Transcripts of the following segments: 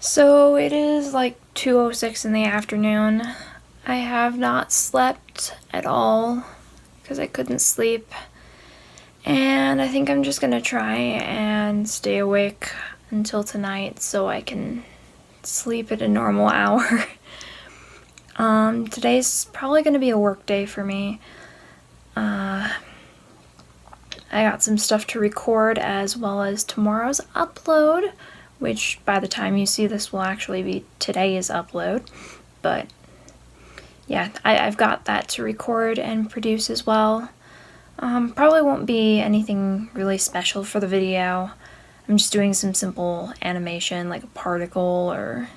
So it is like 2:06 in the afternoon. I have not slept at all because I couldn't sleep. And I think I'm just gonna try and stay awake until tonight so I can sleep at a normal hour. Today's probably gonna be a work day for me. I got some stuff to record as well as tomorrow's upload, which by the time you see this will actually be today's upload. But yeah, I've got that to record and produce as well. Probably won't be anything really special for the video. I'm just doing some simple animation like a particle or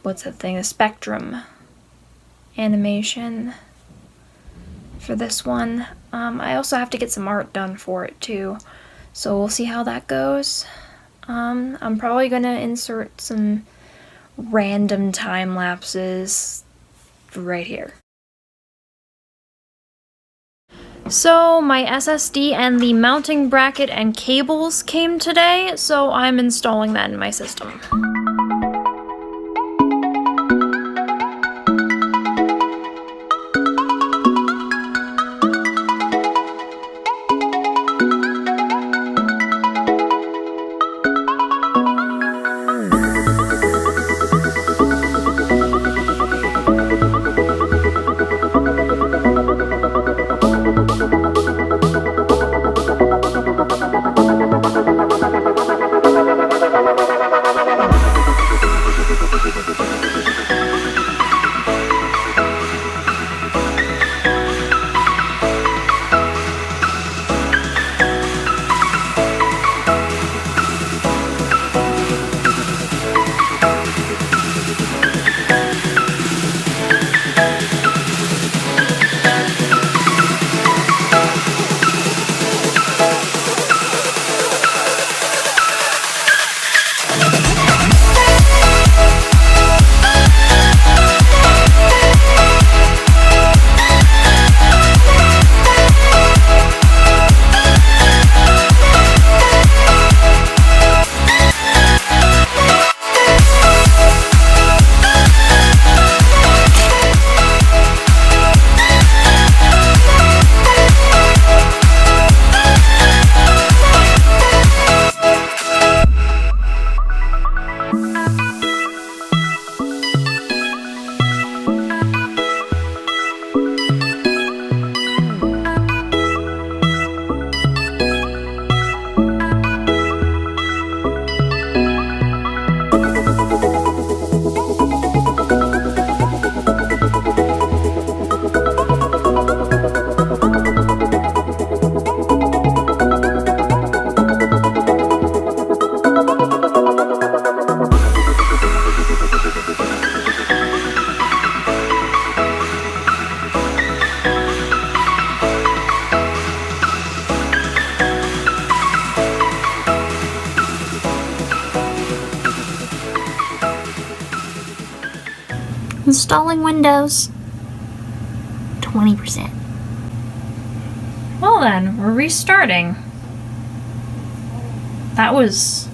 what's that thing, a spectrum animation for this one. I also have to get some art done for it too, so we'll see how that goes. I'm probably gonna insert some random time lapses right here. So my SSD and the mounting bracket and cables came today, so I'm installing that in my system. Installing Windows. 20%. Well then, we're restarting. That was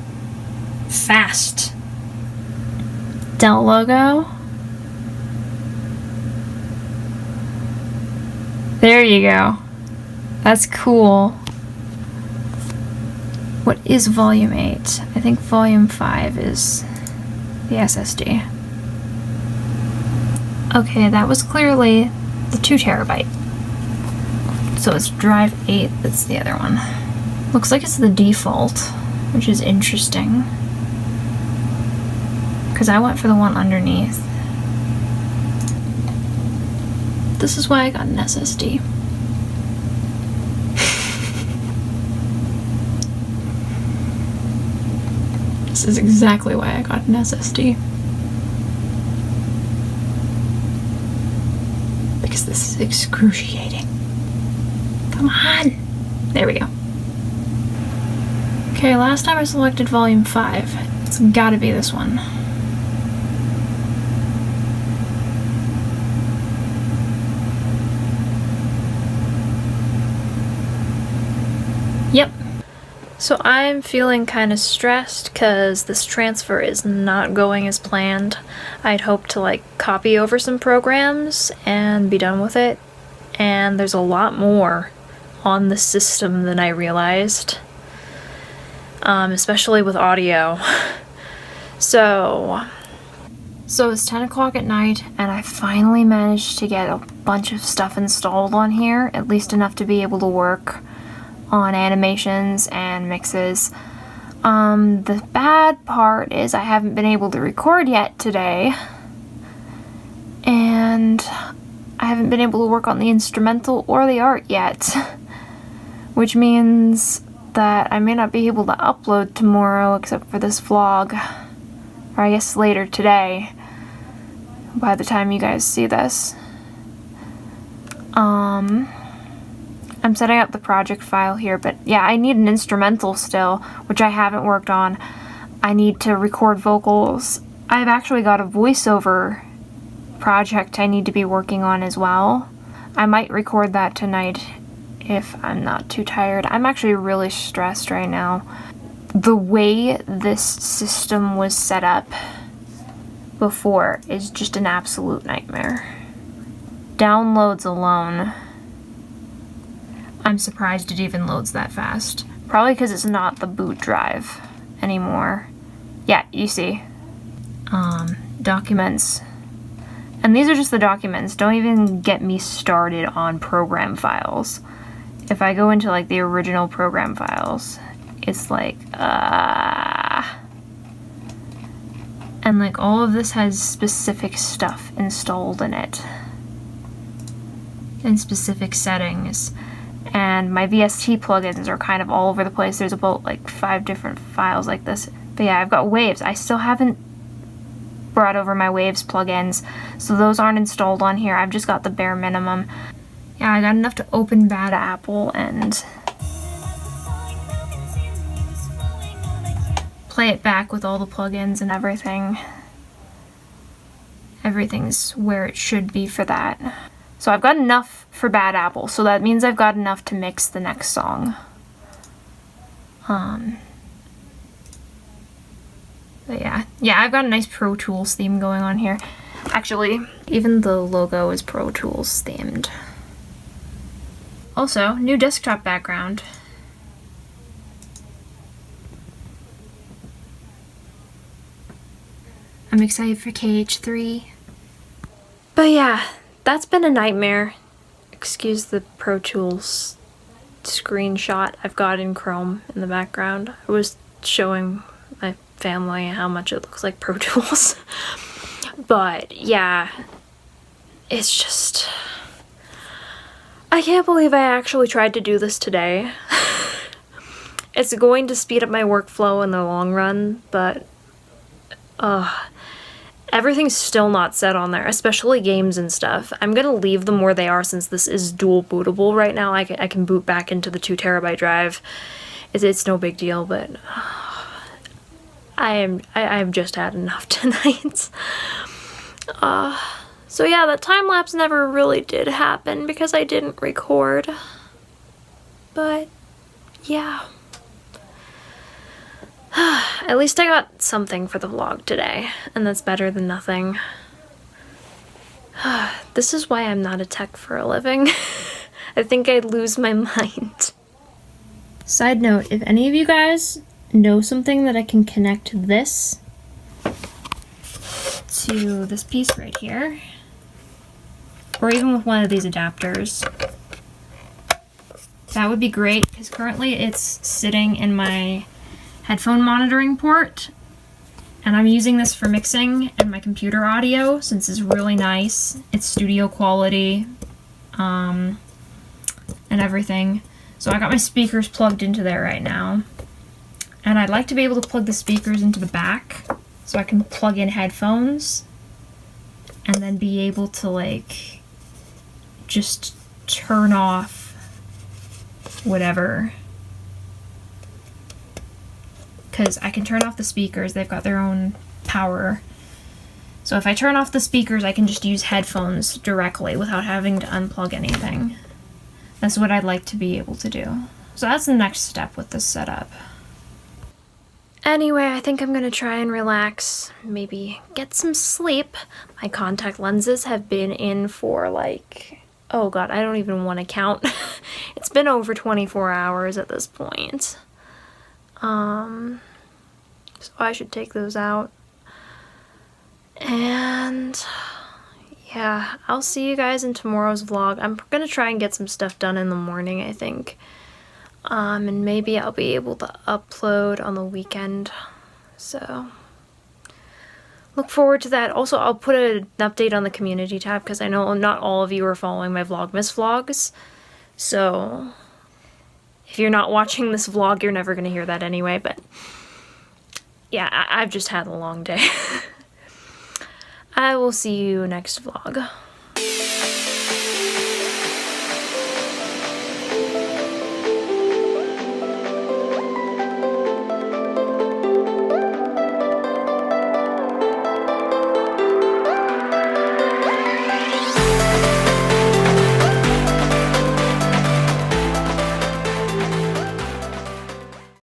fast. Dell logo. There you go. That's cool. What is volume 8? I think volume 5 is the SSD. Okay, that was clearly the 2 terabyte. So it's drive 8 that's the other one. Looks like it's the default, which is interesting. Because I went for the one underneath. This is why I got an SSD. This is exactly why I got an SSD. Because this is excruciating. Come on! There we go. Okay, last time I selected volume 5. It's gotta be this one. Yep. So I'm feeling kind of stressed because this transfer is not going as planned. I'd hoped to like copy over some programs and be done with it, and there's a lot more on the system than I realized, especially with audio. So it's 10 o'clock at night, and I finally managed to get a bunch of stuff installed on here, at least enough to be able to work on animations and mixes. The bad part is I haven't been able to record yet today, and I haven't been able to work on the instrumental or the art yet, which means that I may not be able to upload tomorrow except for this vlog, or I guess later today by the time you guys see this. I'm setting up the project file here, but yeah, I need an instrumental still, which I haven't worked on. I need to record vocals. I've actually got a voiceover project I need to be working on as well. I might record that tonight if I'm not too tired. I'm actually really stressed right now. The way this system was set up before is just an absolute nightmare. Downloads alone, I'm surprised it even loads that fast. Probably because it's not the boot drive anymore. Yeah, you see. Documents. And these are just the documents. Don't even get me started on program files. If I go into like the original program files, it's like, and like all of this has specific stuff installed in it. In specific settings. And my VST plugins are kind of all over the place. There's about like 5 different files like this. But yeah, I've got Waves. I still haven't brought over my Waves plugins, so those aren't installed on here. I've just got the bare minimum. Yeah, I got enough to open Bad Apple and play it back with all the plugins and everything. Everything's where it should be for that. So I've got enough for Bad Apple, so that means I've got enough to mix the next song. But yeah, I've got a nice Pro Tools theme going on here. Actually, even the logo is Pro Tools themed. Also, new desktop background. I'm excited for KH3. But yeah, that's been a nightmare. Excuse the Pro Tools screenshot I've got in Chrome in the background. I was showing my family how much it looks like Pro Tools. But yeah, it's just, I can't believe I actually tried to do this today. It's going to speed up my workflow in the long run, but everything's still not set on there, especially games and stuff. I'm gonna leave them where they are since this is dual bootable right now. I can boot back into the 2 terabyte drive. It's no big deal, but I've just had enough tonight. So yeah, that time lapse never really did happen because I didn't record. But yeah. At least I got something for the vlog today, and that's better than nothing. This is why I'm not a tech for a living. I think I'd lose my mind. Side note, if any of you guys know something that I can connect this to this piece right here, or even with one of these adapters, that would be great, because currently it's sitting in my headphone monitoring port, and I'm using this for mixing and my computer audio since it's really nice. It's studio quality and everything. So I got my speakers plugged into there right now, and I'd like to be able to plug the speakers into the back so I can plug in headphones and then be able to like just turn off whatever. Because I can turn off the speakers, they've got their own power. So if I turn off the speakers, I can just use headphones directly without having to unplug anything. That's what I'd like to be able to do. So that's the next step with this setup. Anyway, I think I'm gonna try and relax, maybe get some sleep. My contact lenses have been in for like, oh god, I don't even want to count. It's been over 24 hours at this point. So I should take those out. And yeah, I'll see you guys in tomorrow's vlog. I'm gonna try and get some stuff done in the morning, I think. And maybe I'll be able to upload on the weekend. So look forward to that. Also, I'll put an update on the community tab because I know not all of you are following my Vlogmas vlogs. So if you're not watching this vlog, you're never going to hear that anyway. But yeah, I've just had a long day. I will see you next vlog.